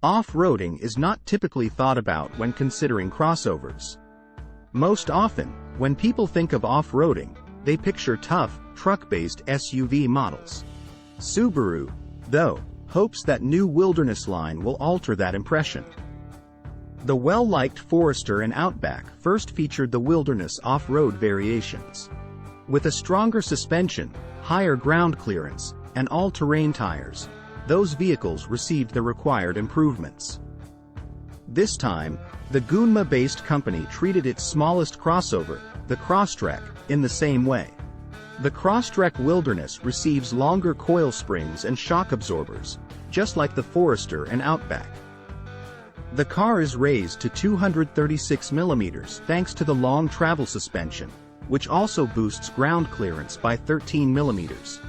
Off-roading is not typically thought about when considering crossovers. Most often, when people think of off-roading, they picture tough, truck-based SUV models. Subaru, though, hopes that new wilderness line will alter that impression. The well-liked Forester and Outback first featured the wilderness off-road variations. With a stronger suspension, higher ground clearance, and all-terrain tires, those vehicles received the required improvements. This time, the Gunma-based company treated its smallest crossover, the Crosstrek, in the same way. The Crosstrek Wilderness receives longer coil springs and shock absorbers, just like the Forester and Outback. The car is raised to 236 mm thanks to the long travel suspension, which also boosts ground clearance by 13 mm.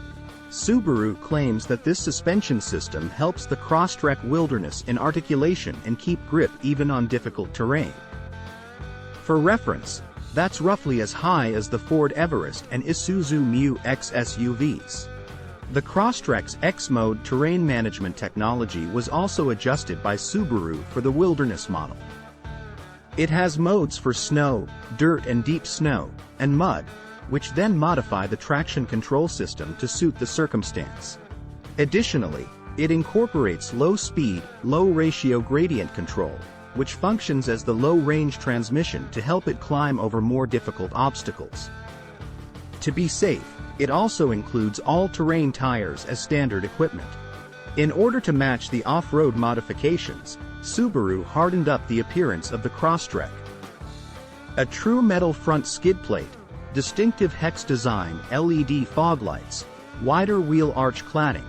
Subaru claims that this suspension system helps the Crosstrek Wilderness in articulation and keep grip even on difficult terrain. For reference, that's roughly as high as the Ford Everest and Isuzu Mu-X SUVs. The Crosstrek's X-Mode terrain management technology was also adjusted by Subaru for the Wilderness model. It has modes for snow, dirt and deep snow, and mud, which then modify the traction control system to suit the circumstance. Additionally, it incorporates low-speed, low-ratio gradient control, which functions as the low-range transmission to help it climb over more difficult obstacles. To be safe, it also includes all-terrain tires as standard equipment. In order to match the off-road modifications, Subaru hardened up the appearance of the Crosstrek. A true metal front skid plate, distinctive hex design LED fog lights, wider wheel arch cladding,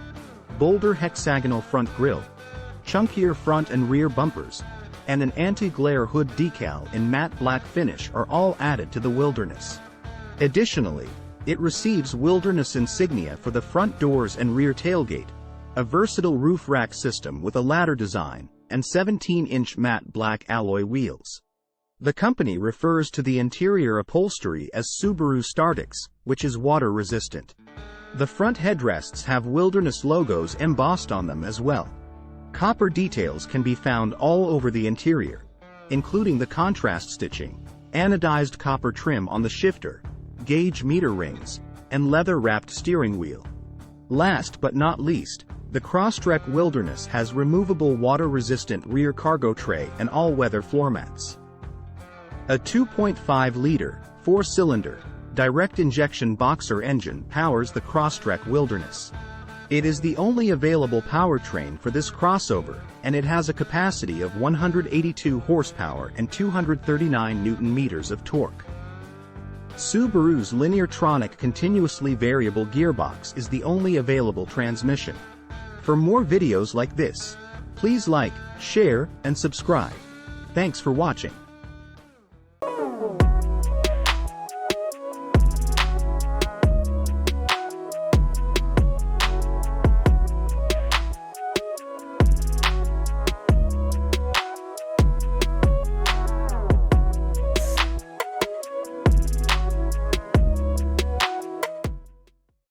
bolder hexagonal front grille, chunkier front and rear bumpers, and an anti-glare hood decal in matte black finish are all added to the Wilderness. Additionally, it receives Wilderness insignia for the front doors and rear tailgate, a versatile roof rack system with a ladder design, and 17-inch matte black alloy wheels. The company refers to the interior upholstery as Subaru Startix, which is water-resistant. The front headrests have Wilderness logos embossed on them as well. Copper details can be found all over the interior, including the contrast stitching, anodized copper trim on the shifter, gauge meter rings, and leather-wrapped steering wheel. Last but not least, the Crosstrek Wilderness has removable water-resistant rear cargo tray and all-weather floor mats. A 2.5-liter, 4-cylinder, direct-injection boxer engine powers the Crosstrek Wilderness. It is the only available powertrain for this crossover, and it has a capacity of 182 horsepower and 239 Nm of torque. Subaru's Lineartronic continuously variable gearbox is the only available transmission. For more videos like this, please like, share, and subscribe. Thanks for watching.